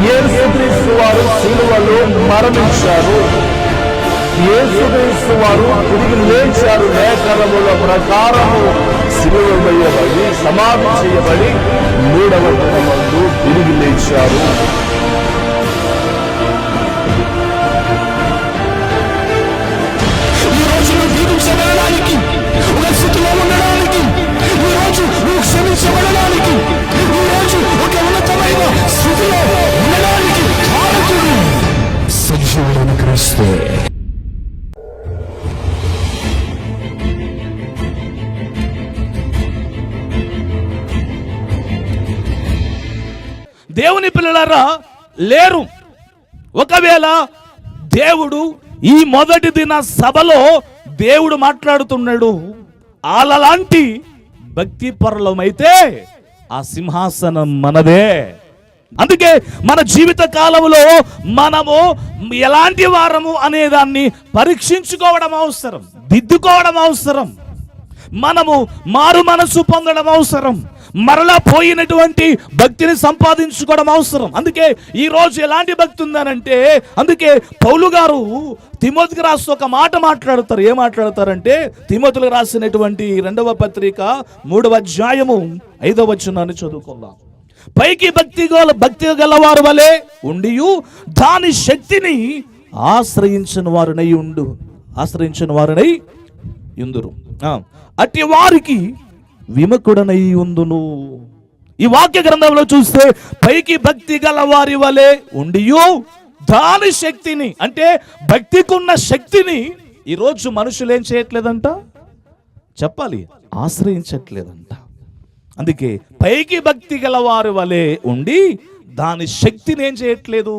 యేసుక్రీస్తు వారు సిలువలో మరణించారు, యేసుక్రీస్తు వారు తిరిగి లేచారు. లేఖనముల ప్రకారము సిలువ వేయబడి సమాధి చేయబడి 3వ దినమందు తిరిగి లేచారు. జీవించబడడానికి, ఒక స్థితిలో ఉండడానికి, ఈరోజు నువ్వు క్షమించబడడానికి, ఈరోజు ఒక ఉన్నతమైన స్థితిలో ఉండడానికి కారకుడు సజీవుడైన క్రీస్తే. దేవుని పిల్లలారా లేరు. ఒకవేళ దేవుడు ఈ మొదటి దిన సభలో దేవుడు మాట్లాడుతున్నాడు, అలాంటి భక్తి పరులమైతే ఆ సింహాసనం మనదే. అందుకే మన జీవిత కాలంలో మనము ఎలాంటి వారము అనేదాన్ని పరీక్షించుకోవడం అవసరం, దిద్దుకోవడం అవసరం. మనము మారు మనసు పొందడం అవసరం, మరలా పోయినటువంటి భక్తిని సంపాదించుకోవడం అవసరం. అందుకే ఈ రోజు ఎలాంటి భక్తి ఉందనంటే, అందుకే పౌలు గారు తిమోతికి రాసి ఒక మాట మాట్లాడతారు. ఏం మాట్లాడతారంటే, తిమోతికి రాసినటువంటి 2వ పత్రిక 3వ అధ్యాయము 5వ వచనాన్ని చదువుకుందాం. పైకి భక్తి గలవారు వలె ఉండియు దాని శక్తిని ఆశ్రయించిన వారినై ఉందురు, అట్టి వారికి విముఖుడనై ఉందును. ఈ వాక్య గ్రంథంలో చూస్తే పైకి భక్తి గల వారి వలె ఉండియు దాని శక్తిని, అంటే భక్తికున్న శక్తిని ఈరోజు మనుషులు ఏం చేయట్లేదంట, చెప్పాలి, ఆశ్రయించట్లేదంట. అందుకే పైకి భక్తి గల వారి వలె ఉండి దాని శక్తిని ఏం చేయట్లేదు,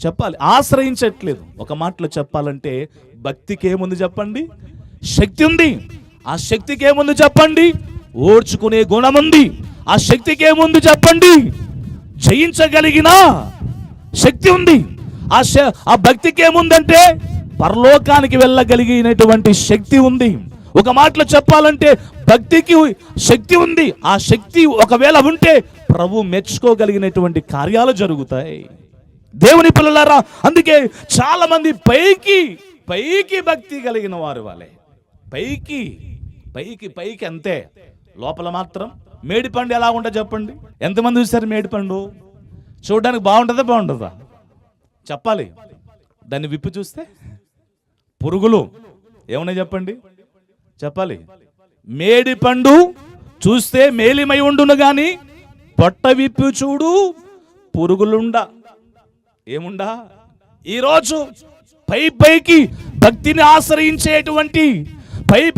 చెప్పాలి, ఆశ్రయించట్లేదు. ఒక మాటలో చెప్పాలంటే భక్తికి ఏముంది చెప్పండి, శక్తి ఉంది. ఆ శక్తికి ఏముంది చెప్పండి, ఓర్చుకునే గుణం ఉంది. ఆ శక్తికి ఏముంది చెప్పండి, జయించగలిగిన శక్తి ఉంది. ఆ భక్తికి ఏముందంటే పరలోకానికి వెళ్ళగలిగినటువంటి శక్తి ఉంది. ఒక మాటలో చెప్పాలంటే భక్తికి శక్తి ఉంది. ఆ శక్తి ఒకవేళ ఉంటే ప్రభు మెచ్చుకోగలిగినటువంటి కార్యాలు జరుగుతాయి. దేవుని పిల్లలారా, అందుకే చాలా మంది పైకి భక్తి కలిగిన వారు వాళ్ళే, పైకి అంతే, లోపల మాత్రం మేడిపండు ఎలా ఉంటుంది చెప్పండి. ఎంతమంది చూసారు మేడిపండు? చూడడానికి బాగుంటుందా? చెప్పాలి. దాన్ని విప్పి చూస్తే పురుగులు ఏమన్నా చెప్పండి, చెప్పాలి. మేడిపండు చూస్తే మేలిమై ఉండును గాని పొట్ట విప్పి చూడు పురుగులుండా ఏముండా. ఈరోజు పైకి భక్తిని ఆశ్రయించేటువంటి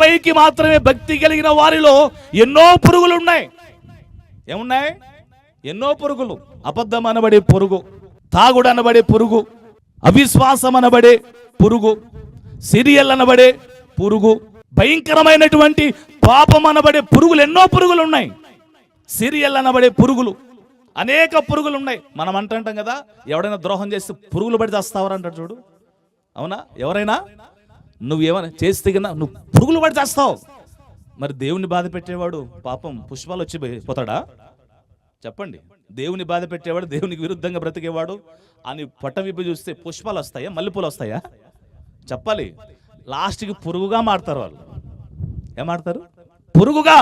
పైకి మాత్రమే భక్తి కలిగిన వారిలో ఎన్నో పురుగులు ఉన్నాయి. ఏమున్నాయి? ఎన్నో పురుగులు. అబద్ధం అనబడే పురుగు, తాగుడు అనబడే పురుగు, అవిశ్వాసం అనబడే పురుగు, సీరియల్ అనబడే పురుగు, భయంకరమైనటువంటి పాపం అనబడే పురుగులు, ఎన్నో పురుగులు ఉన్నాయి. సీరియల్ అనబడే పురుగులు, అనేక పురుగులు ఉన్నాయి. మనం అంటుంటాం కదా, ఎవడైనా ద్రోహం చేస్తే పురుగులు పడి చేస్తావరా అంటాడు చూడు. అవునా? ఎవరైనా నువ్వేమైనా చేస్తే కన్నా నువ్వు పురుగులు పడి చేస్తావు. మరి దేవుని బాధ పెట్టేవాడు పాపం పుష్పాలు వచ్చి పోతాడా చెప్పండి? దేవుని బాధ పెట్టేవాడు, దేవునికి విరుద్ధంగా బ్రతికేవాడు అని పొట్ట విప్పి చూస్తే పుష్పాలు వస్తాయా, మల్లెపూలు వస్తాయా? చెప్పాలి. లాస్ట్కి పురుగుగా మారుతారు వాళ్ళు. ఏమాడతారు? పురుగుగా.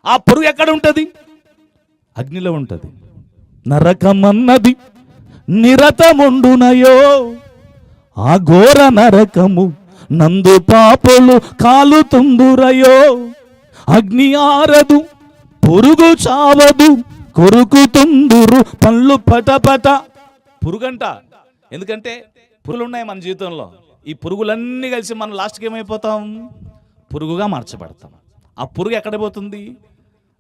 ఆ పురుగు ఎక్కడ ఉంటుంది? అగ్నిలో ఉంటుంది. నరకమన్నది నిరతముండునయో, ఆ ఘోర నరకము నందు పాపులు కాలుతుందురయో. అగ్ని ఆరదు, పురుగు చావదు, కొరుకుతుందురు పళ్ళు పటపట. పురుగంట. ఎందుకంటే పురుగులు ఉన్నాయి మన జీవితంలో. ఈ పురుగులన్నీ కలిసి మనం లాస్ట్కి ఏమైపోతాం? పురుగుగా మార్చబడతాం. ఆ పురుగు ఎక్కడ పోతుంది?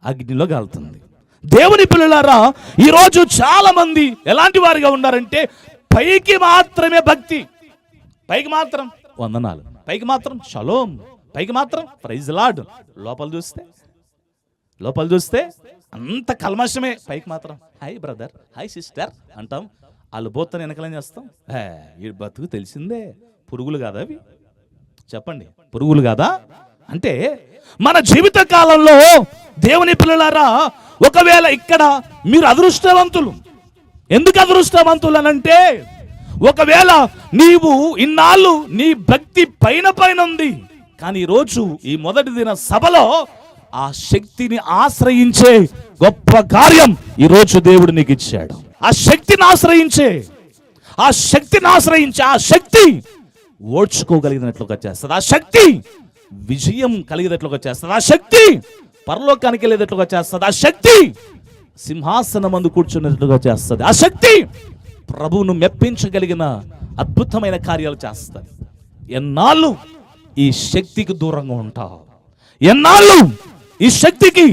అగ్నిలో కాలుతుంది. దేవుని పిల్లలారా, ఈరోజు చాలా మంది ఎలాంటి వారిగా ఉన్నారంటే పైకి మాత్రమే భక్తి, పైకి మాత్రం వందనాలు, పైకి మాత్రం షలోం, పైకి మాత్రం ప్రైజ్ లార్డ్. లోపల చూస్తే అంత కల్మషమే. పైకి మాత్రం హాయ్ బ్రదర్, హాయ్ సిస్టర్ అంటాం. వాళ్ళు పోతాను వెనకలేం చేస్తాం. ఈ బతుకు తెలిసిందే. పురుగులు కాదా అవి? చెప్పండి, పురుగులు కాదా? అంటే మన జీవిత కాలంలో దేవుని పిల్లలారా, ఒకవేళ ఇక్కడ మీరు అదృష్టవంతులు. ఎందుకు అదృష్టవంతులనంటే, ఒకవేళ నీవు ఇన్నాళ్ళు నీ భక్తి పైన ఉంది, కానీ ఈరోజు ఈ మొదటి దిన సభలో ఆ శక్తిని ఆశ్రయించే గొప్ప కార్యం ఈరోజు దేవుడు నీకు ఇచ్చాడు. ఆ శక్తిని ఆశ్రయించే ఆ శక్తి ఓడ్చుకోగలిగినట్లుగా చేస్తుంది. ఆ శక్తి విజయం కలిగినట్లుగా చేస్తుంది. ఆ శక్తి పరలోకానికి వెళ్ళేటట్లుగా చేస్తుంది. ఆ శక్తి సింహాసనం మందు కూర్చున్నట్లుగా చేస్తుంది. ఆ శక్తి ప్రభువును మెప్పించగలిగిన అద్భుతమైన కార్యాలు చేస్తుంది. ఎన్నాళ్ళు ఈ శక్తికి దూరంగా ఉంటావు? ఎన్నాళ్ళు ఈ శక్తికి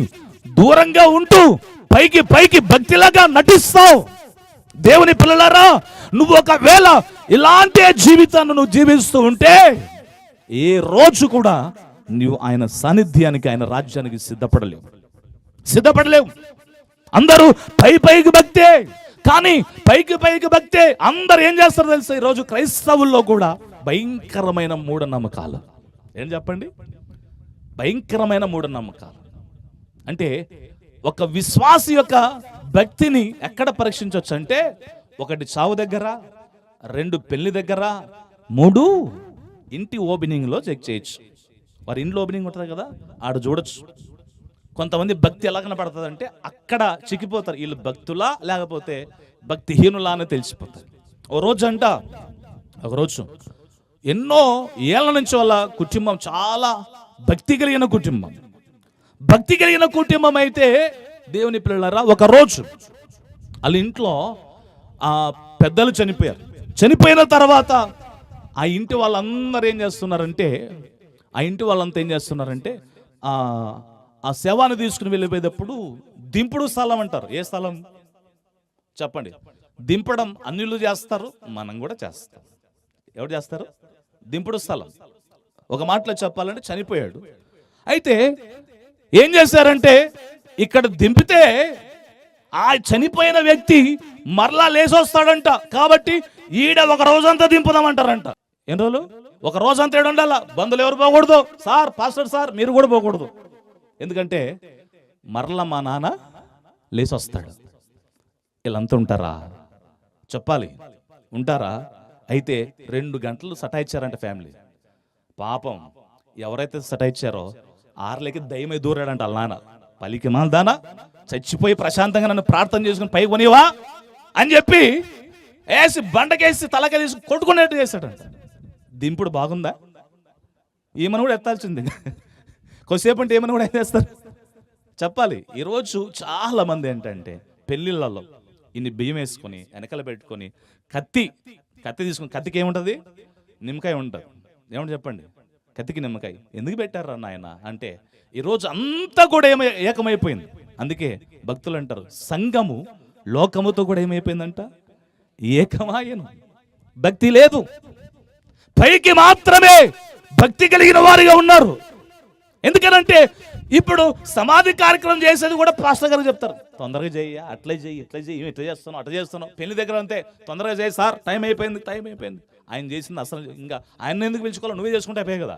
దూరంగా ఉంటూ పైకి భక్తిలాగా నటిస్తావు? దేవుని పిల్లలారా, నువ్వు ఒకవేళ ఇలాంటి జీవితాన్ని నువ్వు జీవిస్తూ ఉంటే ఏ రోజు కూడా నువ్వు ఆయన సాన్నిధ్యానికి, ఆయన రాజ్యానికి సిద్ధపడలేవు. అందరూ పైకి భక్తే, కానీ పైకి భక్తే. అందరు ఏం చేస్తారో తెలుసా? ఈరోజు క్రైస్తవుల్లో కూడా భయంకరమైన మూఢనమ్మకాలు. ఏం చెప్పండి? భయంకరమైన మూఢనమ్మకాలు. అంటే ఒక విశ్వాసి యొక్క భక్తిని ఎక్కడ పరీక్షించవచ్చు అంటే, 1 చావు దగ్గర, 2 పెళ్లి దగ్గర, 3 ఇంటి ఓపెనింగ్లో చెక్ చేయొచ్చు. వారి ఇంట్లో ఓపెనింగ్ ఉంటుంది కదా, ఆడ చూడొచ్చు. కొంతమంది భక్తి ఎలా కనపడుతుంది అంటే అక్కడ చిక్కిపోతారు. వీళ్ళు భక్తులా లేకపోతే భక్తిహీనులా అని తెలిసిపోతారు. ఒక రోజు ఎన్నో ఏళ్ల నుంచి వాళ్ళ కుటుంబం చాలా భక్తి కలిగిన కుటుంబం అయితే, దేవుని పిల్లలారా, ఒక రోజు వాళ్ళ ఇంట్లో ఆ పెద్దలు చనిపోయిన తర్వాత ఆ ఇంటి వాళ్ళందరూ ఏం చేస్తున్నారంటే, ఆ శవాన్ని తీసుకుని వెళ్ళిపోయేటప్పుడు దింపుడు స్థలం అంటారు. ఏ స్థలం చెప్పండి? దింపడం అన్యులు చేస్తారు, మనం కూడా చేస్తాం. ఎవరు చేస్తారు? దింపుడు స్థలం. ఒక మాటలో చెప్పాలంటే చనిపోయాడు. అయితే ఏం చేశారంటే, ఇక్కడ దింపితే ఆ చనిపోయిన వ్యక్తి మరలా లేసొస్తాడంట. కాబట్టి ఈడ ఒక రోజంతా దింపుదామంటారంట. ఎన్ని రోజులు? ఒక రోజంతా ఏడు ఉండాల. బంధువులు ఎవరు పోకూడదు. సార్, పాస్టర్ సార్, మీరు కూడా పోకూడదు. ఎందుకంటే మరలా మా నాన్న లేసొస్తాడు. వీళ్ళంతా ఉంటారా? చెప్పాలి, ఉంటారా? అయితే 2 గంటలు సటాయిచ్చారంట ఫ్యామిలీ. పాపం ఎవరైతే సటాయిచ్చారో 6 దయ్యమై దూరాడంట వాళ్ళ నాన్న. పలికి మాల్దానా, చచ్చిపోయి ప్రశాంతంగా నన్ను ప్రార్థన చేసుకుని పైకి కొనివా అని చెప్పి వేసి బండకేసి తలకేసి కొట్టుకునేట్టు చేశాడంట. దింపుడు బాగుందా? ఈమెను కూడా ఎత్తాల్సింది. కొద్దిసేపు అంటే ఏమని కూడా ఏం చేస్తారు? చెప్పాలి. ఈరోజు చాలా మంది ఏంటంటే పెళ్ళిళ్ళలో ఇన్ని బియ్యం వేసుకొని వెనకాల పెట్టుకొని కత్తి తీసుకుని, కత్తికి ఏముంటుంది? నిమ్మకాయ ఉంటుంది. ఏమంటే చెప్పండి? కత్తికి నిమ్మకాయ ఎందుకు పెట్టారా నాయన అంటే, ఈరోజు అంతా కూడా ఏకమైపోయింది. అందుకే భక్తులు అంటారు, సంఘము లోకముతో కూడా ఏమైపోయిందంట? ఏకమాయను. భక్తి లేదు. పైకి మాత్రమే భక్తి కలిగిన వారిగా ఉన్నారు. ఎందుకనంటే ఇప్పుడు సమాధి కార్యక్రమం చేసేది కూడా పాస్టర్ గారు చెప్తారు, తొందరగా చేయ, ఇట్లా చేస్తున్నావు, అట్లా చేస్తున్నావు. పెళ్లి దగ్గర అంతే, తొందరగా చేయి సార్, టైం అయిపోయింది. ఆయన చేసింది అసలు ఇంకా ఆయన ఎందుకు పిలుచుకోవాలి? నువ్వే చేసుకుంటే అయిపోయాయి కదా.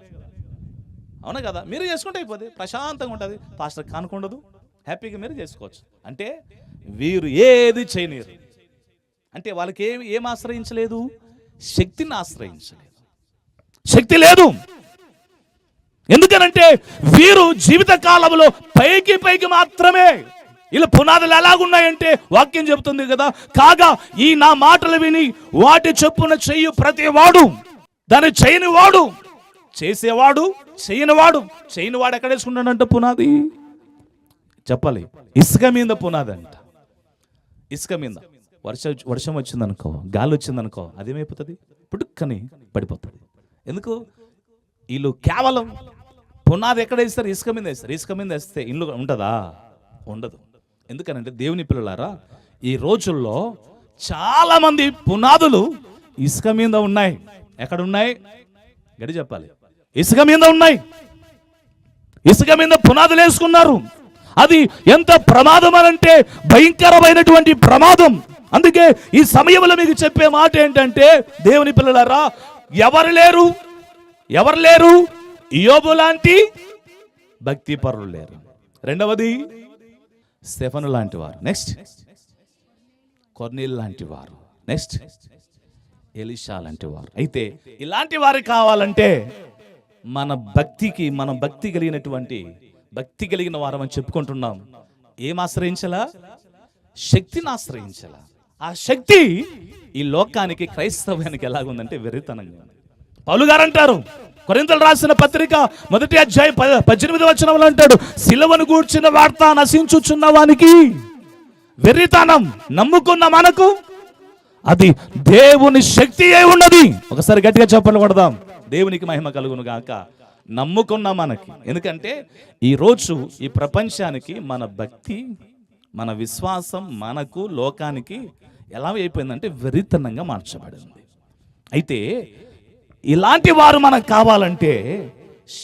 అవునా కదా? మీరు చేసుకుంటే అయిపోతుంది, ప్రశాంతంగా ఉంటుంది, పాస్టర్ కానుకుండదు, హ్యాపీగా మీరు చేసుకోవచ్చు. అంటే వీరు ఏది చేయలేరు. అంటే వాళ్ళకి ఏం ఆశ్రయించలేదు? శక్తిని ఆశ్రయించలేదు. శక్తి లేదు. ఎందుకనంటే వీరు జీవిత కాలంలో పైకి మాత్రమే. ఇలా పునాదులు ఎలాగున్నాయంటే వాక్యం చెబుతుంది కదా, కాగా ఈ నా మాటలు విని వాటి చొప్పున చెయ్యు ప్రతి వాడు, దాన్ని చేయని వాడు, చేసేవాడు, చేయని వాడు ఎక్కడ వేసుకుంటాడంట పునాది? చెప్పాలి, ఇసుక మీద పునాది అంట. ఇసుక మీద వర్షం వచ్చిందనుకో, గాలి వచ్చిందనుకో, అదేమైపోతుంది? పుట్టుక్కని పడిపోతుంది. ఎందుకు? వీళ్ళు కేవలం పునాది ఎక్కడ వేస్తారు? ఇసుక మీద వేస్తారు. ఇసుక మీద వేస్తే ఇల్లు ఉంటుందా? ఉండదు. ఎందుకనంటే దేవుని పిల్లలారా, ఈ రోజుల్లో చాలా మంది పునాదులు ఇసుక మీద ఉన్నాయి. ఎక్కడ ఉన్నాయి? గడి చెప్పాలి. ఇసుక మీద ఉన్నాయి. ఇసుక మీద పునాదులు వేసుకున్నారు. అది ఎంత ప్రమాదం అనంటే భయంకరమైనటువంటి ప్రమాదం. అందుకే ఈ సమయంలో మీకు చెప్పే మాట ఏంటంటే, దేవుని పిల్లలారా, ఎవరు లేరు యోబు లాంటి భక్తి పరులు లేరు. రెండవది స్టెఫను లాంటి వారు. నెక్స్ట్ కొర్నేలు లాంటి వారు, నెక్స్ట్ ఎలీషా లాంటి వారు. అయితే ఇలాంటి వారు కావాలంటే మన భక్తి కలిగిన వారం అని చెప్పుకుంటున్నాం. ఏం ఆశ్రయించాలా? శక్తిని ఆశ్రయించాలా. ఆ శక్తి ఈ లోకానికి, క్రైస్తవానికి ఎలాగుందంటే వెర్రితనంగా. పౌలు గారు అంటారు, కొరింథీయులకు రాసిన పత్రిక 1వ అధ్యాయం 18వ వచనంలో అంటాడు, సిలువను గూర్చిన వార్త నశించుచున్న వానికి వెర్రితనం, నమ్ముకున్న మనకు అది దేవుని శక్తి అయి ఉన్నది. ఒకసారి గట్టిగా చెప్పలు కొడదాం. దేవునికి మహిమ కలుగును గాక. నమ్ముకున్న మనకి. ఎందుకంటే ఈరోజు ఈ ప్రపంచానికి మన భక్తి, మన విశ్వాసం, మనకు, లోకానికి ఎలా అయిపోయిందంటే వెర్రితనంగా మార్చబడింది. అయితే ఇలాంటి వారు మనకు కావాలంటే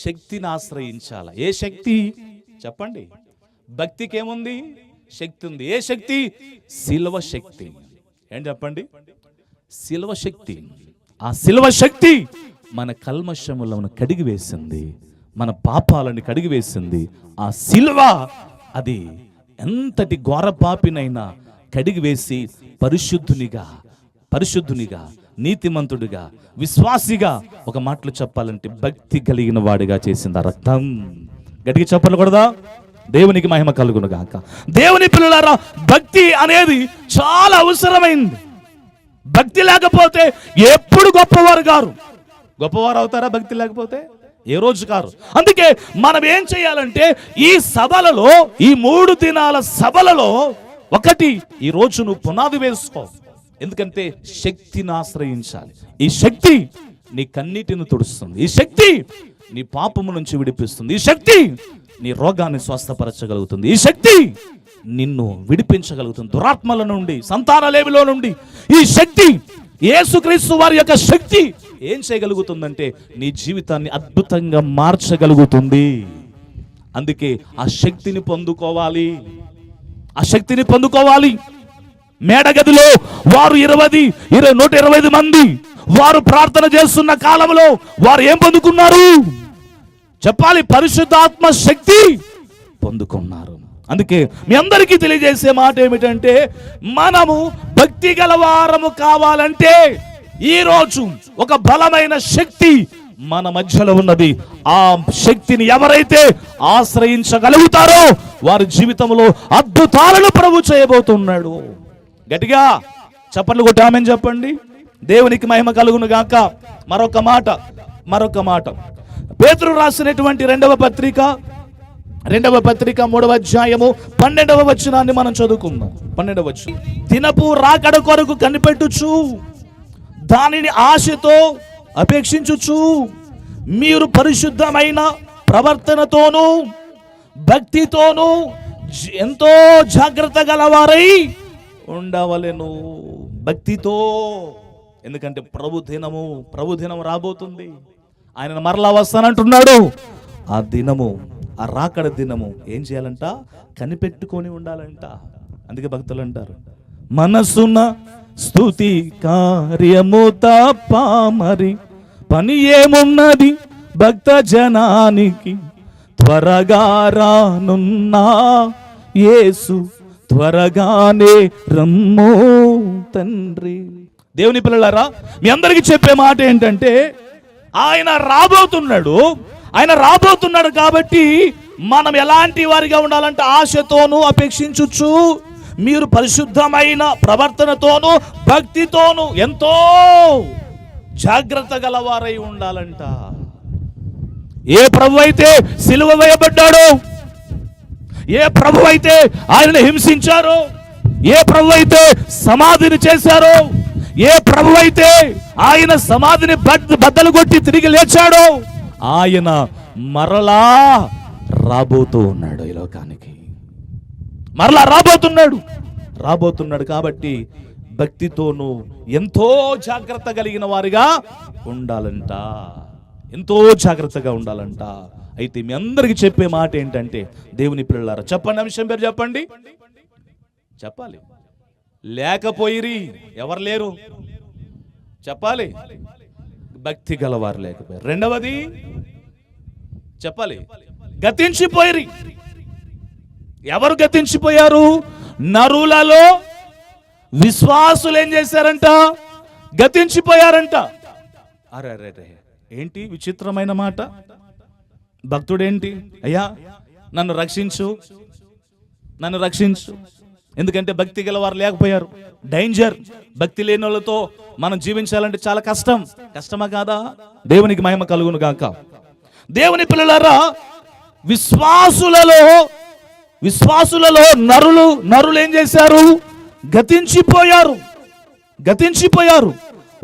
శక్తిని ఆశ్రయించాలి. ఏ శక్తి చెప్పండి? భక్తికి ఏముంది? శక్తి ఉంది. ఏ శక్తి? శిలువ శక్తి. ఏం చెప్పండి? శిలువ శక్తి. ఆ శిలువ శక్తి మన కల్మషములను కడిగి వేసింది, మన పాపాలను కడిగి వేసింది. ఆ శిలువ అది ఎంతటి ఘోర పాపినైనా కడిగి వేసి పరిశుద్ధునిగా, నీతిమంతుడిగా, విశ్వాసిగా, ఒక మాటలు చెప్పాలంటే భక్తి కలిగిన వాడిగా చేసింది ఆ రక్తం. గట్టిగా చెప్పలు కూడదా? దేవునికి మహిమ కలుగును గాక. దేవుని పిల్లలారా, భక్తి అనేది చాలా అవసరమైంది. భక్తి లేకపోతే ఎప్పుడు గొప్పవారు గారు. గొప్పవారు అవుతారా భక్తి లేకపోతే? ఏ రోజు కారు. అందుకే మనం ఏం చేయాలంటే ఈ సభలలో, ఈ 3 దినాల సభలలో ఒకటి, ఈ రోజు నువ్వు పునాది వేసుకో. ఎందుకంటే శక్తిని ఆశ్రయించాలి. ఈ శక్తి నీ కన్నీటిని తుడుస్తుంది. ఈ శక్తి నీ పాపము నుంచి విడిపిస్తుంది. ఈ శక్తి నీ రోగాన్ని స్వస్థపరచగలుగుతుంది. ఈ శక్తి నిన్ను విడిపించగలుగుతుంది దురాత్మల నుండి, సంతానలేమిలో నుండి. ఈ శక్తి, యేసుక్రీస్తు వారి యొక్క శక్తి ఏం చేయగలుగుతుందంటే నీ జీవితాన్ని అద్భుతంగా మార్చగలుగుతుంది. అందుకే ఆ శక్తిని పొందుకోవాలి. ఆ శక్తిని పొందుకోవాలి. మేడగదిలో వారు 125 మంది వారు ప్రార్థన చేస్తున్న కాలంలో వారు ఏం పొందుకున్నారు చెప్పాలి? పరిశుద్ధాత్మ శక్తి పొందుకున్నారు. అందుకే మీ అందరికీ తెలియజేసే మాట ఏమిటంటే, మనము భక్తి గలవారము కావాలంటే ఈరోజు ఒక బలమైన శక్తి మన మధ్యలో ఉన్నది. ఆ శక్తిని ఎవరైతే ఆశ్రయించగలుగుతారో వారి జీవితంలో అద్భుతాలను ప్రభు చేయబోతున్నాడు. గట్టిగా చప్పట్లు కొట్టి ఆమేన్ చెప్పండి. దేవునికి మహిమ కలుగును గాక. మరొక మాట పేతురు రాసినటువంటి 2వ పత్రిక 3వ అధ్యాయము 12వ వచనాన్ని మనం చదువుకుందాం. 12వ వచనం, దినపు రాకడ కొరకు కనిపెట్టుచు దానిని ఆశతో అపేక్షించుచు మీరు పరిశుద్ధమైన ప్రవర్తనతోనూ భక్తితోనూ ఎంతో జాగ్రత్త గలవారై ఉండవలెను. భక్తితో. ఎందుకంటే ప్రభు దినం రాబోతుంది. ఆయన మరలా వస్తానంటున్నాడు. ఆ దినము, ఆ రాకడ దినము ఏం చేయాలంట? కనిపెట్టుకొని ఉండాలంట. అందుకే భక్తులు అంటారు, మనసున స్తుతి కార్యము తప్ప మరి పని ఏమున్నది భక్త జనానికి, త్వరగా రానున్నా యేసు త్వరగానే రమ్మో తండ్రి. దేవుని పిల్లలారా, మీ అందరికీ చెప్పే మాట ఏంటంటే, ఆయన రాబోతున్నాడు కాబట్టి మనం ఎలాంటి వారిగా ఉండాలంటే ఆశతోనూ అపేక్షించుచు మీరు పరిశుద్ధమైన ప్రవర్తనతోనూ భక్తితోనూ ఎంతో జాగ్రత్త గలవారై ఉండాలంట. ఏ ప్రభు అయితే సిలువ వేయబడ్డాడో, ఏ ప్రభు అయితే ఆయనను హింసించారో, ఏ ప్రభు అయితే సమాధిని చేశారో, ఏ ప్రభు అయితే ఆయన సమాధిని బద్దలు కొట్టి తిరిగి లేచాడో, ఆయన మరలా రాబోతూ ఉన్నాడు. ఈ లోకానికి మరలా రాబోతున్నాడు కాబట్టి భక్తితోనూ ఎంతో జాగ్రత్త కలిగిన వారిగా ఉండాలంట. ఎంతో జాగ్రత్తగా ఉండాలంట. అయితే మీ అందరికి చెప్పే మాట ఏంటంటే, దేవుని పిల్లలారా చెప్పండి, అంశం పేరు చెప్పండి. చెప్పాలి. లేకపోయిరి. ఎవరు లేరు చెప్పాలి? భక్తి గలవారు లేకపోయారు. రెండవది చెప్పాలి, గతించిపోయిరి. ఎవరు గతించిపోయారు? నరులలో విశ్వాసులు ఏం చేశారంట? గతించిపోయారంట. అరే అరే రే, ఏంటి విచిత్రమైన మాట. భక్తుడేంటి, అయ్యా నన్ను రక్షించు, నన్ను రక్షించు. ఎందుకంటే భక్తి గల వారు లేకపోయారు. డేంజర్. భక్తి లేని వాళ్ళతో మనం జీవించాలంటే చాలా కష్టం. కష్టమా కాదా? దేవునికి మహిమ కలుగును గాక. దేవుని పిల్లలారా, విశ్వాసులలో నరులు ఏం చేశారు? గతించిపోయారు.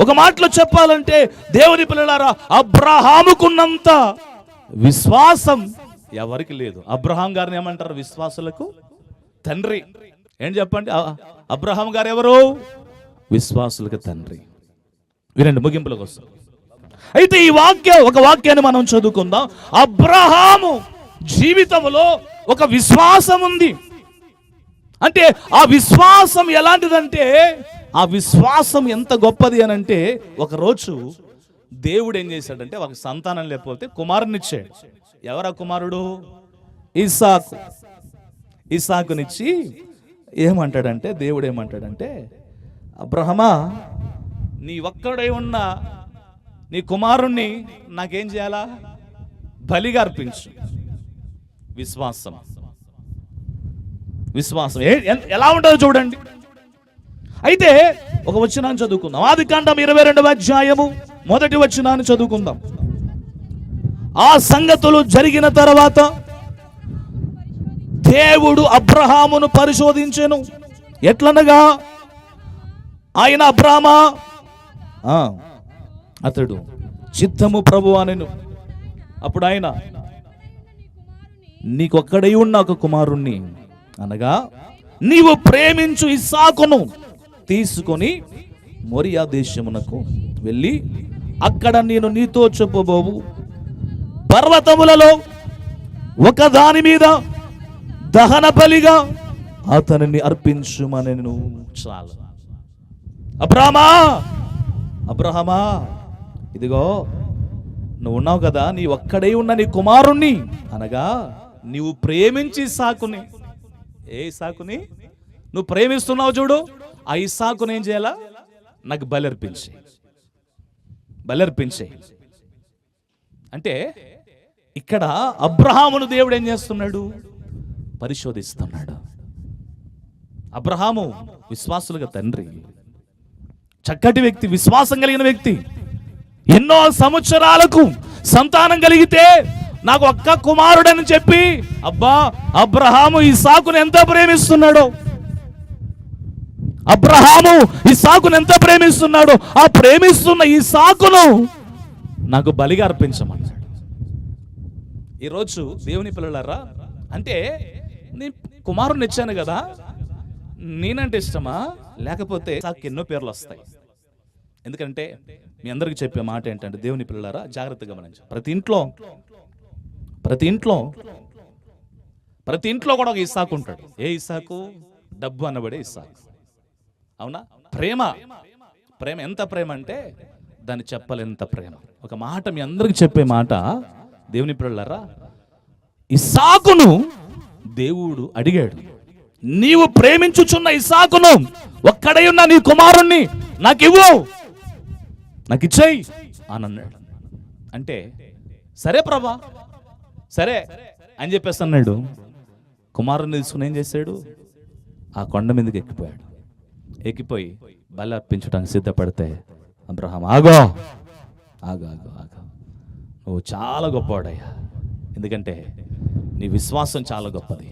ఒక మాటలో చెప్పాలంటే దేవుని పిల్లలారా, అబ్రహాముకున్నంత విశ్వాసం ఎవరికి లేదు. అబ్రహాం గారిని ఏమంటారు? విశ్వాసులకు తండ్రి. ఏం చెప్పండి, అబ్రహాం గారు ఎవరు? విశ్వాసులకు తండ్రి. వినండి, ముగింపులకు వస్తాం. అయితే ఈ ఒక వాక్యాన్ని మనం చదువుకుందాం. అబ్రహాము జీవితంలో ఒక విశ్వాసం ఉంది. అంటే ఆ విశ్వాసం ఎలాంటిదంటే, ఆ విశ్వాసం ఎంత గొప్పది అని అంటే, ఒకరోజు దేవుడు ఏం చేశాడంటే, ఒక సంతానం లేకపోతే కుమారుని ఇచ్చాడు. ఎవరా కుమారుడు? ఇస్సాకునిచ్చి ఏమంటాడంటే, దేవుడు ఏమంటాడంటే, అబ్రహమా నీ ఒక్కడై ఉన్న నీ కుమారుణ్ణి నాకేం చేయాలా? బలిగా అర్పించు. విశ్వాసం ఎలా ఉంటుందో చూడండి. అయితే ఒక వచనాన్ని చదువుకుందాం. ఆదికాండం 22వ అధ్యాయము 1వ వచనాన్ని చదువుకుందాం. ఆ సంగతులు జరిగిన తర్వాత దేవుడు అబ్రహామును పరిశోధించెను. ఎట్లనగా, ఆయన అబ్రహామా, అతడు చిత్తము ప్రభు అనెను. అప్పుడు ఆయన, నీకొక్కడై ఉన్న ఒక కుమారుణ్ణి, అనగా నీవు ప్రేమించు ఇస్సాకును తీసుకొని మోరియా దేశమునకు వెళ్ళి అక్కడ నేను నీతో చెప్పబోవు పర్వతములలో ఒక దాని మీద దహన బలిగా అతనిని అర్పించుమనెను. చాలు. అబ్రహమా ఇదిగో నువ్వు ఉన్నావు కదా, నీ ఒక్కడై ఉన్న నీ కుమారుణ్ణి, అనగా నీవు ప్రేమించి ఇస్సాకుని, ఏ ఇస్సాకుని నువ్వు ప్రేమిస్తున్నావు చూడు, ఆ ఇస్సాకుని ఏం చేయాలా? నాకు బలర్పించే. అంటే ఇక్కడ అబ్రహామును దేవుడు ఏం చేస్తున్నాడు? పరిశోధిస్తున్నాడు. అబ్రహాము విశ్వాసులుగా తండ్రి, చక్కటి వ్యక్తి, విశ్వాసం కలిగిన వ్యక్తి. ఎన్నో సంవత్సరాలకు సంతానం కలిగితే నాకు ఒక్క కుమారుడని చెప్పి అబ్రహాము ఇస్సాకును ఎంత ప్రేమిస్తున్నాడో, ఆ ప్రేమిస్తున్న ఇస్సాకును నాకు బలిగా అర్పించమన్నాడు. ఈరోజు దేవుని పిల్లలారా, అంటే నీ కుమారుని ఇచ్చాను కదా, నేనంటే ఇష్టమా? లేకపోతే నాకు ఎన్నో పేర్లు వస్తాయి. ఎందుకంటే మీ అందరికి చెప్పే మాట ఏంటంటే, దేవుని పిల్లలారా జాగ్రత్తగా గమనించండి. ప్రతి ఇంట్లో కూడా ఒక ఇస్సాకు ఉంటాడు. ఏ ఇస్సాకు? డబ్బు అనబడే ఇస్సాకు. అవునా? ప్రేమ ఎంత ప్రేమ అంటే దాన్ని చెప్పలేంత ప్రేమ. ఒక మాట మీ అందరికి చెప్పే మాట, దేవుని పిల్లలారా, ఇస్సాకును దేవుడు అడిగాడు, నీవు ప్రేమించుచున్న ఇస్సాకును ఒక్కడై ఉన్న నీ కుమారుణ్ణి నాకివ్వు, నాకు ఇచ్చేయి అని అన్నాడు. అంటే సరే ప్రభా, సరే అని చెప్పేసి అన్నాడు. కుమారుని తీసుకుని ఏం చేశాడు? ఆ కొండ మీదకి ఎక్కిపోయి బలి అర్పించడానికి సిద్ధపడితే, అబ్రహాం ఆగో, నువ్వు చాలా గొప్పవాడయ్యా, ఎందుకంటే నీ విశ్వాసం చాలా గొప్పది.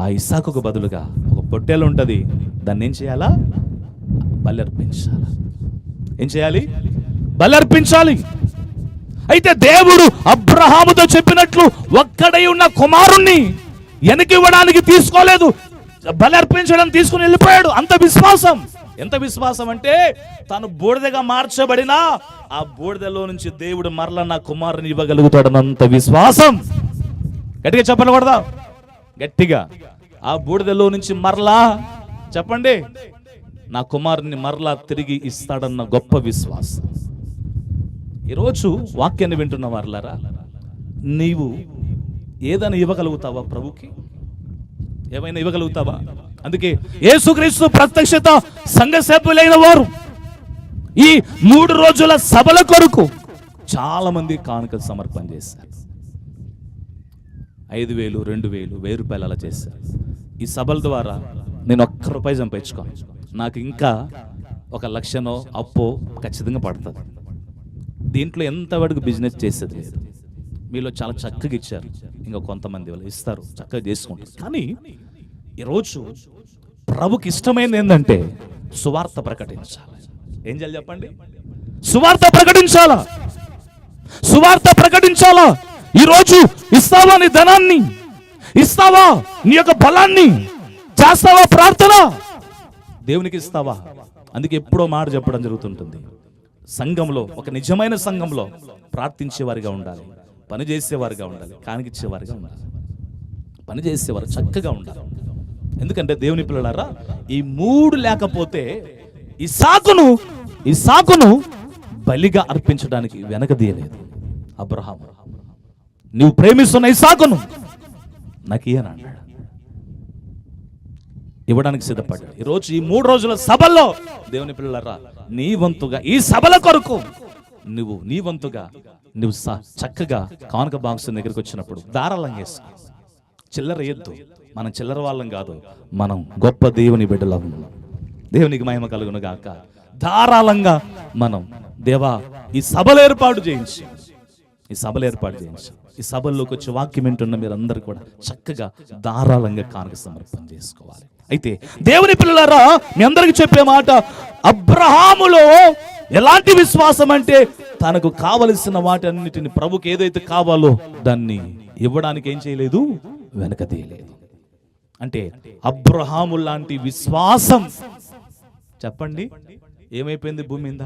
ఆ ఇస్సాకుకు బదులుగా ఒక పొట్టేలు ఉంటుంది, దాన్ని ఏం చేయాలా? బలి అర్పించాలి. ఏం చేయాలి? బలి అర్పించాలి. అయితే దేవుడు అబ్రహాముతో చెప్పినట్లు ఒక్కడై ఉన్న కుమారుణ్ణి వెనకివ్వడానికి తీసుకోలేదు, బలి అర్పించడం తీసుకుని వెళ్ళిపోయాడు. అంత విశ్వాసం. ఎంత విశ్వాసం అంటే, తాను బూడిదగా మార్చబడినా ఆ బూడిదలో నుంచి దేవుడు మరలా నా కుమారుని ఇవ్వగలుగుతాడనంత విశ్వాసం. గట్టిగా చెప్పకూడదా? గట్టిగా. ఆ బూడిదలో నుంచి మరలా చెప్పండి, నా కుమారుని మరలా తిరిగి ఇస్తాడన్న గొప్ప విశ్వాసం. ఈరోజు వాక్యాన్ని వింటున్న వారులారా, నీవు ఏదైనా ఇవ్వగలుగుతావా? ప్రభుకి ఏమైనా ఇవ్వగలుగుతావా? అందుకే యేసుక్రీస్తు ప్రత్యక్షత సంఘ సభ్యులైన వారు ఈ 3 రోజుల సభల కొరకు చాలా మంది కానుకలు సమర్పణ చేశారు. 5,000, 2,000, 1,000 రూపాయలు అలా చేశారు. ఈ సభల ద్వారా నేను ₹1 సంపాదించుకోను. నాకు ఇంకా 1,00,000 అప్పో ఖచ్చితంగా పడుతుంది. దీంట్లో ఎంతవరకు బిజినెస్ చేసేది లేదు. మీలో చాలా చక్కగా ఇచ్చారు, ఇంకా కొంతమంది వాళ్ళు ఇస్తారు, చక్కగా చేసుకుంటారు. కానీ ఈరోజు ప్రభుకి ఇష్టమైనది ఏంటంటే సువార్త ప్రకటించాలి. ఏం చేయాలి చెప్పండి? సువార్త ప్రకటించాలా, సువార్త ప్రకటించాలా. ఈరోజు ఇస్తావా నీ ధనాన్ని, ఇస్తావా నీ యొక్క బలాన్ని, చేస్తావా ప్రార్థన, దేవునికి ఇస్తావా? అందుకే ఎప్పుడో మాట చెప్పడం జరుగుతుంటుంది. సంఘంలో, ఒక నిజమైన సంఘంలో ప్రార్థించేవారిగా ఉండాలి, పని చేసేవారిగా ఉండాలి, కానికిచ్చేవారిగా ఉండాలి, పని చేసేవారు చక్కగా ఉండాలి. ఎందుకంటే దేవుని పిల్లలారా, ఈ 3 లేకపోతే ఇస్సాకును బలిగా అర్పించడానికి వెనకదీయలేదు అబ్రహాము. నువ్వు ప్రేమిస్తున్న ఇస్సాకును నాకు ఇయ్యని అన్నాడు, ఇవ్వడానికి సిద్ధపడ్డాడు. ఈరోజు ఈ 3 రోజుల సభల్లో దేవుని పిల్లలారా, నీ వంతుగా ఈ సభల కొరకు నీ వంతుగా నువ్వు చక్కగా కానుక బాక్స్ దగ్గరికి వచ్చినప్పుడు ధారాళంగా వేసుకో. చిల్లర ఎద్దు. మనం చిల్లర వాళ్ళం కాదు, మనం గొప్ప దేవుని బిడ్డలం. దేవునికి మహిమ కలుగును గాక. ధారాళంగా మనం దేవా ఈ సభలు ఏర్పాటు చేయించి, ఈ సభల్లోకి వచ్చి వాక్యం వింటున్న మీరందరూ కూడా చక్కగా ధారాళంగా కానుక సమర్పణ చేసుకోవాలి. అయితే దేవుని పిల్లలారా, మీ అందరికి చెప్పే మాట, అబ్రహాములో ఎలాంటి విశ్వాసం అంటే తనకు కావలసిన వాటన్నిటిని ప్రభుకి ఏదైతే కావాలో దాన్ని ఇవ్వడానికి ఏం చేయలేదు, వెనకదీయలేదు. అంటే అబ్రహాము లాంటి విశ్వాసం చెప్పండి ఏమైపోయింది భూమి మీద?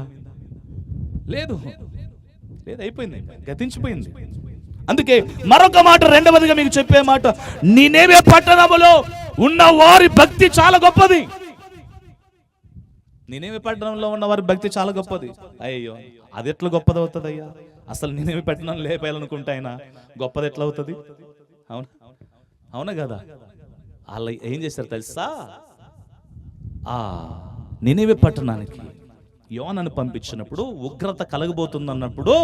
లేదు, అయిపోయింది, గతించిపోయింది. అందుకే మరొక మాట, రెండవదిగా మీకు చెప్పే మాట, నీనేవే పట్టణములో ఉన్న వారి భక్తి చాలా గొప్పది. నేనేమి పట్టణంలో ఉన్న వారి భక్తి చాలా గొప్పది. అయ్యో, అది ఎట్లా గొప్పది అవుతుంది అయ్యా? అసలు నేనేమి పట్టణం లేపాలనుకుంటా అయినా గొప్పది ఎట్లా అవుతుంది? అవునా కదా? వాళ్ళు ఏం చేశారు తెలుసా? నినివే పట్టణానికి యోనను పంపించినప్పుడు ఉగ్రత కలగబోతుందన్నప్పుడు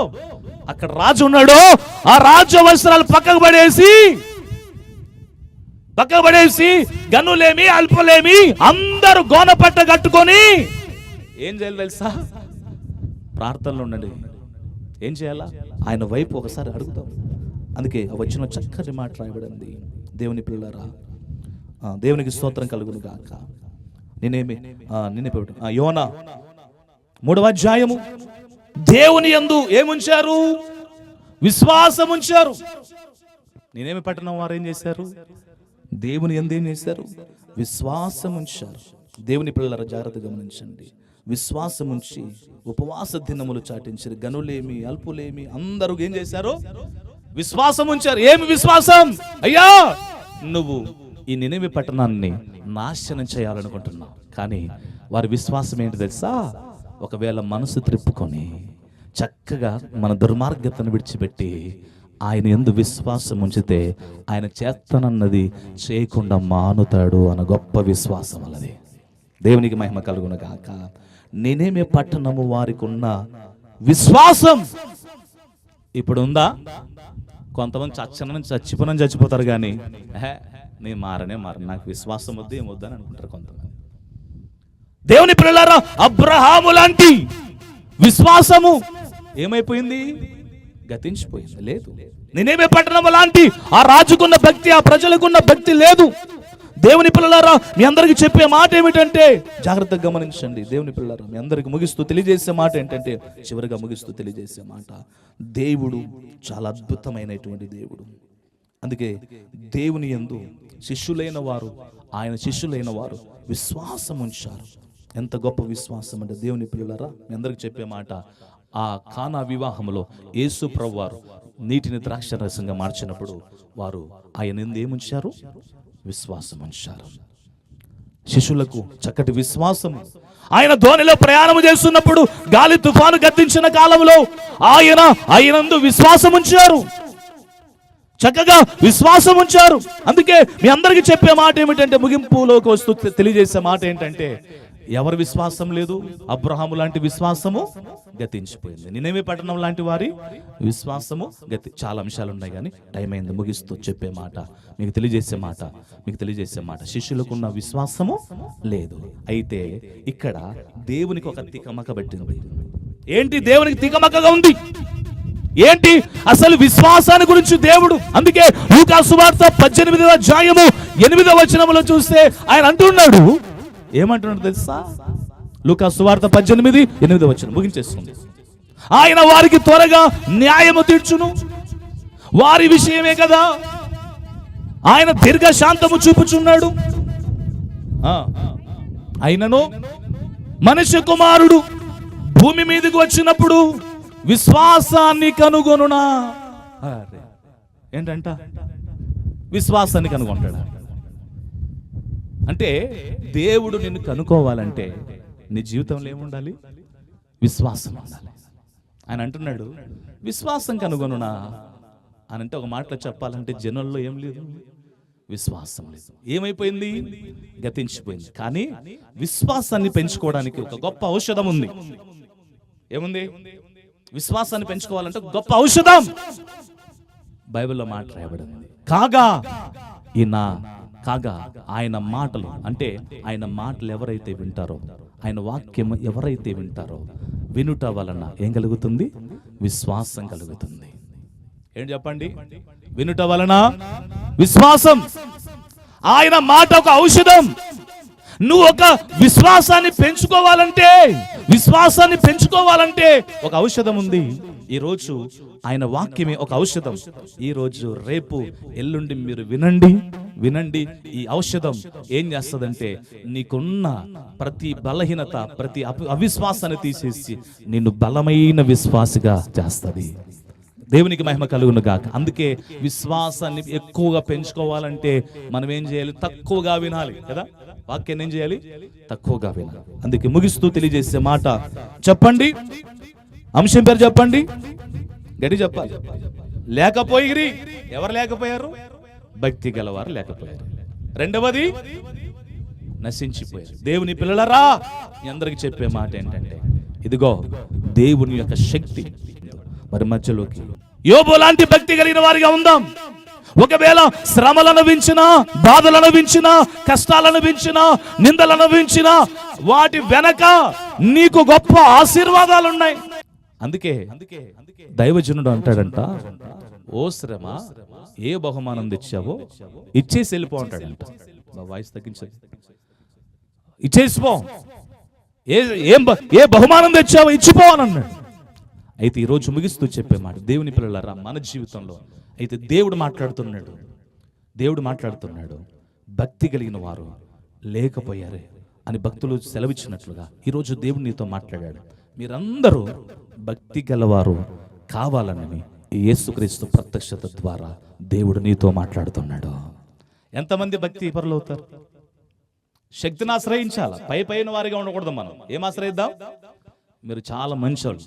అక్కడ రాజు ఉన్నాడు. ఆ రాజు వస్త్రాలు పక్కకు పడేసి గనులేమి అల్పలేమి అందరూ గోనపట్ట కట్టుకొని ఏం చేయాలి తెలుసా? ప్రార్థనలో ఉండండి. ఏం చేయాలా? ఆయన వైపు ఒకసారి అడుగుతాం. అందుకే వచ్చిన చక్కటి మాట రాయబడింది. దేవుని పిల్లలారా, దేవునికి స్తోత్రం కలుగును గాక. యోనా 3వ అధ్యాయము, దేవుని యందు ఏముంచారు? విశ్వాసం ఉంచారు. నేనేమి పట్టణం వారు ఏం చేశారు? దేవుని యందు ఏం చేశారు? విశ్వాసం ఉంచారు. దేవుని పిల్లల జాగ్రత్త గమనించండి. విశ్వాసం ఉంచి ఉపవాస దినములు చాటించారు. గనులేమి అల్పులేమి అందరూ ఏం చేశారు? విశ్వాసం ఉంచారు. ఏమి విశ్వాసం? అయ్యా, నువ్వు ఈ నినివే పట్టణాన్ని నాశనం చేయాలనుకుంటున్నావు. కానీ వారి విశ్వాసం ఏంటి తెలుసా? ఒకవేళ మనసు త్రిప్పుకొని చక్కగా మన దుర్మార్గతను విడిచిపెట్టి ఆయన యందు విశ్వాసం ఉంచితే ఆయన చేస్తానన్నది చేయకుండా మానుతాడు అన్న గొప్ప విశ్వాసం అన్నది. దేవునికి మహిమ కలుగును గాక. నినివే పట్టణము వారికి ఉన్న విశ్వాసం ఇప్పుడు ఉందా? కొంతమంది చచ్చిపోతారు కానీ నేను మారనే నాకు విశ్వాసం వద్దు, ఏమొద్దు అని అనుకుంటారు కొంతమంది. దేవుని పిల్లలారా, అబ్రహాము లాంటి విశ్వాసము ఏమైపోయింది? గతించిపోయింది. లేదు. నినివే పట్టణము లాంటి ఆ రాజుకున్న భక్తి, ఆ ప్రజలకున్న భక్తి లేదు. దేవుని పిల్లలారా, మీ అందరికి చెప్పే మాట ఏమిటంటే జాగ్రత్తగా గమనించండి. దేవుని పిల్లలారా, మీ అందరికి ముగిస్తూ తెలియజేసే మాట ఏంటంటే, చివరిగా ముగిస్తూ తెలియజేసే మాట, దేవుడు చాలా అద్భుతమైనటువంటి దేవుడు. అందుకే దేవుని యందు శిష్యులైన వారు, ఆయన శిష్యులైన వారు విశ్వాసం ఉంచారు. ఎంత గొప్ప విశ్వాసం అంటే దేవుని పిల్లలారా, మీ అందరికి చెప్పే మాట, ఆ కానా వివాహంలో యేసు ప్రభువు వారు నీటిని ద్రాక్ష రసంగా మార్చినప్పుడు వారు ఆయన యందు ఏముంచారు? విశ్వాసం ఉంచారు. శిష్యులకు చక్కటి విశ్వాసం. ఆయన ధోనిలో ప్రయాణం చేస్తున్నప్పుడు గాలి తుఫాను గద్దించిన కాలంలో ఆయన యందు విశ్వాసం ఉంచారు. చక్కగా విశ్వాసం ఉంచారు. అందుకే మీ అందరికీ చెప్పే మాట ఏమిటంటే, ముగింపులోకి వస్తూ తెలియజేసే మాట ఏంటంటే, ఎవరి విశ్వాసం లేదు, అబ్రహాము లాంటి విశ్వాసము గతించిపోయింది. నినెవే పట్టణం లాంటి వారి విశ్వాసము చాలా అంశాలు ఉన్నాయి, కానీ టైం అయింది. ముగిస్తూ చెప్పే మాట, మీకు తెలియజేసే మాట శిష్యులకు ఉన్న విశ్వాసము లేదు. అయితే ఇక్కడ దేవునికి ఒక తికమక పెట్టింది. ఏంటి దేవునికి తికమకగా ఉంది? ఏంటి అసలు విశ్వాసాన్ని గురించి దేవుడు? అందుకే లూకా సువార్త 18వ అధ్యాయము 8వ వచనములో చూస్తే ఆయన అంటున్నాడు, ఏమంటున్నాడు తెలుసా? లూకా సువార్త 18:8 వచనం ముగించేస్తుంది. ఆయన వారికి త్వరగా న్యాయము తీర్చును, వారి విషయమే కదా ఆయన దీర్ఘశాంతము చూపుచున్నాడు. అయినను మనుష్య కుమారుడు భూమి మీదకి వచ్చినప్పుడు విశ్వాసాన్ని కనుగొనునా? ఏంటంట? విశ్వాసాన్ని కనుగొంటాడా? అంటే దేవుడు నిన్ను కనుక్కోవాలంటే నీ జీవితంలో ఏముండాలి? విశ్వాసం ఉండాలి. ఆయన అంటున్నాడు, విశ్వాసం కనుగొనునా అని. అంటే ఒక మాటలో చెప్పాలంటే జనంలో ఏం లేదు, విశ్వాసం లేదు. ఏమైపోయింది? గతించిపోయింది. కానీ విశ్వాసాన్ని పెంచుకోవడానికి ఒక గొప్ప ఔషధం ఉంది. ఏముంది? విశ్వాసాన్ని పెంచుకోవాలంటే గొప్ప ఔషధం బైబిల్లో మాట రాయబడింది. కాగా ఆయన మాటలు, అంటే ఆయన మాటలు ఎవరైతే వింటారో, ఆయన వాక్యం ఎవరైతే వింటారో, వినుట వలన ఏం కలుగుతుంది? విశ్వాసం కలుగుతుంది. ఏంటి చెప్పండి? వినుట వలన విశ్వాసం. ఆయన మాట ఒక ఔషధం. నువ్వు ఒక విశ్వాసాన్ని పెంచుకోవాలంటే ఒక ఔషధం ఉంది. ఈ రోజు ఆయన వాక్యమే ఒక ఔషధం. ఈ రోజు, రేపు, ఎల్లుండి మీరు వినండి. ఈ ఔషధం ఏం చేస్తుందంటే, నీకున్న ప్రతి బలహీనత, ప్రతి అవిశ్వాసాన్ని తీసేసి నిన్ను బలమైన విశ్వాసిగా చేస్తుంది. దేవునికి మహిమ కలుగును గాక. అందుకే విశ్వాసాన్ని ఎక్కువగా పెంచుకోవాలంటే మనం ఏం చేయాలి? తక్కువగా వినాలి కదా. వాక్యాన్ని ఏం చేయాలి? తక్కువగా వినాలి. అందుకే ముగిస్తూ తెలియజేసే మాట చెప్పండి. అంశం పేరు చెప్పండి, గట్టి చెప్పాలి. లేకపోయిరి. ఎవరు లేకపోయారు? భక్తి గలవారు లేకపోయారు. రెండవది, నశించిపోయారు. దేవుని పిల్లలరా, మీ అందరికి చెప్పే మాట ఏంటంటే, ఇదిగో దేవుని యొక్క శక్తి మరి మధ్యలోకి. యోబు లాంటి భక్తి కలిగిన వారిగా ఉందాం. ఒకవేళ శ్రమలు అనుభవించినా, బాధలు అనుభవించినా, కష్టాలు అనుభవించినా, నిందలు అనుభవించినా, వాటి వెనక నీకు గొప్ప ఆశీర్వాదాలు ఉన్నాయి. అందుకే దైవజనుడు అంటాడంట, ఓ శ్రమ, ఏ బహుమానం తెచ్చావో ఇచ్చేసి వెళ్ళిపో అంటాడంట. వాయిస్ తగ్గించదు, ఇచ్చేసిపో. ఏ బహుమానం తెచ్చావో ఇచ్చిపో అని అన్నాడు. అయితే ఈరోజు ముగిస్తూ చెప్పే మాట, దేవుని పిల్లలారా, మన జీవితంలో అయితే దేవుడు మాట్లాడుతున్నాడు. భక్తి కలిగిన వారు లేకపోయారే అని భక్తులు సెలవిచ్చినట్లుగా ఈరోజు దేవుడు నీతో మాట్లాడాడు. మీరందరూ భక్తి గలవారు కావాలని యేసుక్రీస్తు ప్రత్యక్షత ద్వారా దేవుడు నీతో మాట్లాడుతున్నాడు. ఎంతమంది భక్తి పరులు అవుతారు? శక్తిని ఆశ్రయించాల. పైన వారిగా ఉండకూడదు. మనం ఏం ఆశ్రయిద్దాం? మీరు చాలా మంచి వాళ్ళు.